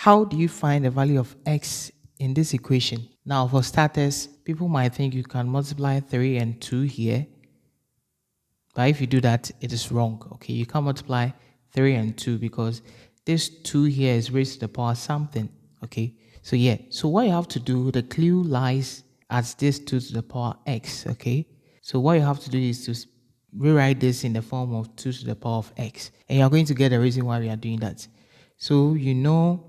How do you find the value of x in this equation? Now, for starters, people might think you can multiply 3 and 2 here. But if you do that, it is wrong. Okay, you can't multiply 3 and 2 because this 2 here is raised to the power something. Okay, so yeah, so what you have to do, the clue lies at this 2 to the power x. Okay, so what you have to do is to rewrite this in the form of 2 to the power of x, and you're going to get the reason why we are doing that. So you know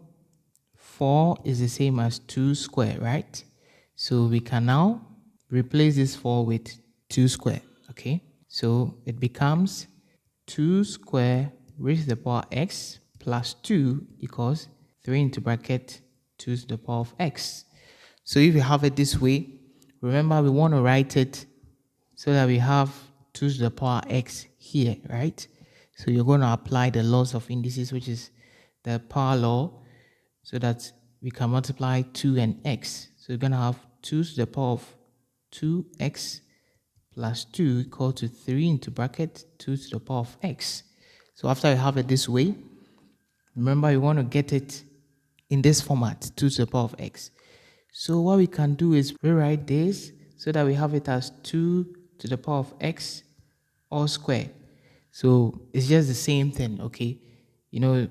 4 is the same as 2 squared, right? So we can now replace this 4 with 2 squared. Okay, so it becomes 2 squared raised to the power x plus 2 equals 3 into bracket 2 to the power of x. So if you have it this way, remember we want to write it so that we have 2 to the power x here, right? So you're going to apply the laws of indices, which is the power law, so that we can multiply 2 and x. So we're going to have 2 to the power of 2x plus 2 equal to 3 into bracket 2 to the power of x. So after you have it this way, remember you want to get it in this format, 2 to the power of x. So what we can do is rewrite this so that we have it as 2 to the power of x all squared. So it's just the same thing, okay? You know,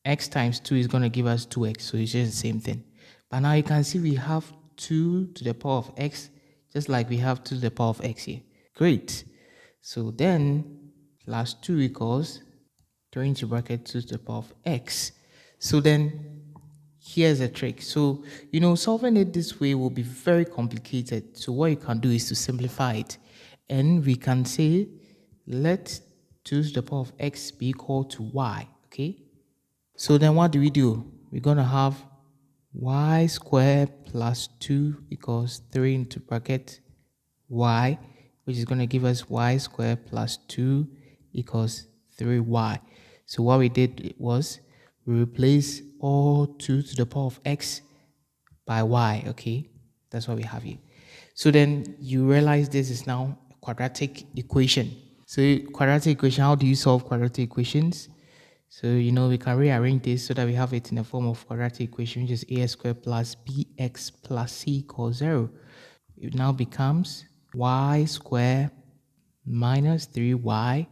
x times 2 is going to give us 2x, so it's just the same thing. But now you can see we have 2 to the power of x, just like we have 2 to the power of x here. Great. So then plus 2 equals 3 into bracket 2 to the power of x. So then here's a trick. So, you know, solving it this way will be very complicated. So what you can do is to simplify it. And we can say, let 2 to the power of x be equal to y, okay? So then what do? We're going to have y squared plus 2 equals 3 into bracket y, which is going to give us y squared plus 2 equals 3y. So what we did was we replace all 2 to the power of x by y, okay? That's what we have here. So then you realize this is now a quadratic equation. So quadratic equation, how do you solve quadratic equations? So, you know, we can rearrange this so that we have it in the form of quadratic equation, which is ax squared plus bx plus c equals 0. It now becomes y squared minus 3y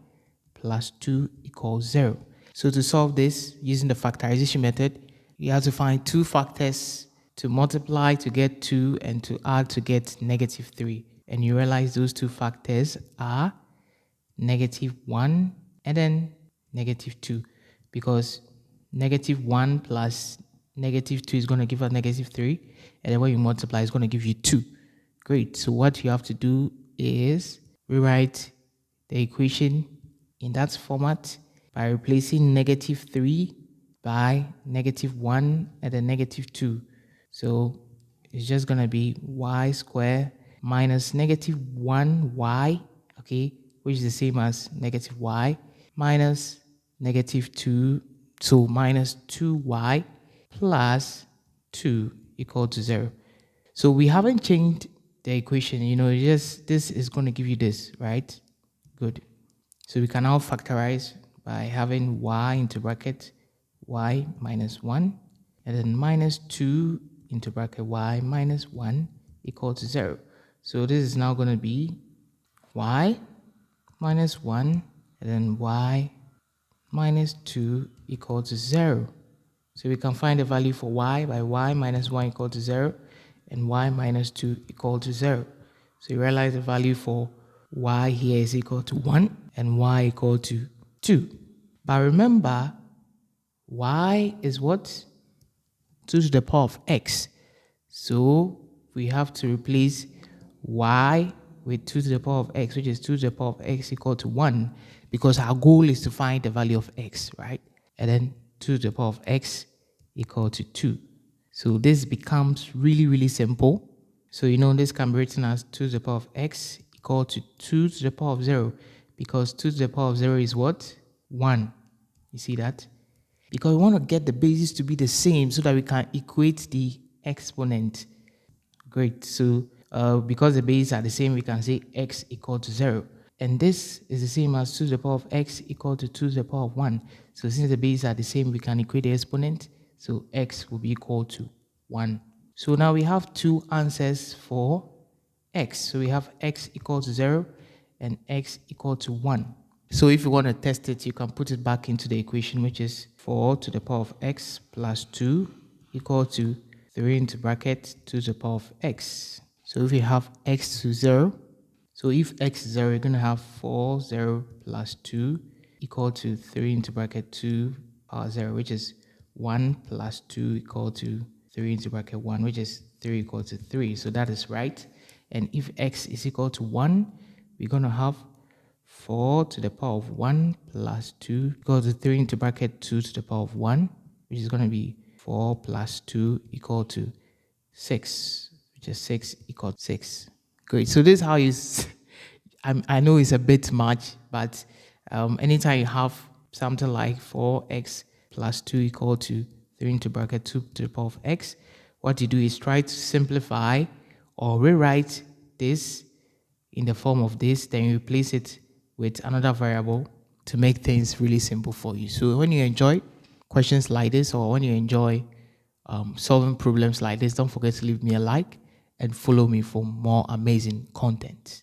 plus 2 equals 0. So to solve this using the factorization method, you have to find two factors to multiply to get 2 and to add to get negative 3. And you realize those two factors are negative 1 and then negative 2, because negative 1 plus negative 2 is going to give us negative 3, and then when you multiply it's going to give you 2. Great. So what you have to do is rewrite the equation in that format by replacing negative 3 by negative 1 and then negative 2. So it's just going to be y squared minus negative 1y, okay, which is the same as negative y, minus negative 2, so minus 2y plus 2 equal to 0. So we haven't changed the equation, you know, just this is going to give you this, right? Good. So we can now factorize by having y into bracket y minus 1 and then minus 2 into bracket y minus 1 equal to 0. So this is now going to be y minus 1 and then y minus 2 equal to 0. So we can find the value for y by y minus 1 equal to 0 and y minus 2 equal to 0. So you realize the value for y here is equal to 1 and y equal to 2. But remember, y is what? 2 to the power of x. So we have to replace y with 2 to the power of x, which is 2 to the power of x equal to 1, because our goal is to find the value of x, right? And then 2 to the power of x equal to 2. So this becomes really, really simple. So you know this can be written as 2 to the power of x equal to 2 to the power of 0, because 2 to the power of 0 is what? 1. You see that? Because we want to get the bases to be the same so that we can equate the exponent. Great. So because the bases are the same, we can say x equal to 0. And this is the same as 2 to the power of x equal to 2 to the power of 1. So since the bases are the same, we can equate the exponent. So x will be equal to 1. So now we have two answers for x. So we have x equal to 0 and x equal to 1. So if you want to test it, you can put it back into the equation, which is 4 to the power of x plus 2 equal to 3 into bracket 2 to the power of x. So if you have x to 0, so if x is 0, you're going to have 4, 0 plus 2 equal to 3 into bracket 2 power 0, which is 1 plus 2 equal to 3 into bracket 1, which is 3 equal to 3. So that is right. And if x is equal to 1, we're going to have 4 to the power of 1 plus 2 equal to 3 into bracket 2 to the power of 1, which is going to be 4 plus 2 equal to 6, which is 6 equal to 6. Great. So this is how you, I know it's a bit much, but anytime you have something like 4x plus 2 equal to 3 into bracket 2 to the power of x, what you do is try to simplify or rewrite this in the form of this, then you replace it with another variable to make things really simple for you. So when you enjoy questions like this, or when you enjoy solving problems like this, don't forget to leave me a like and follow me for more amazing content.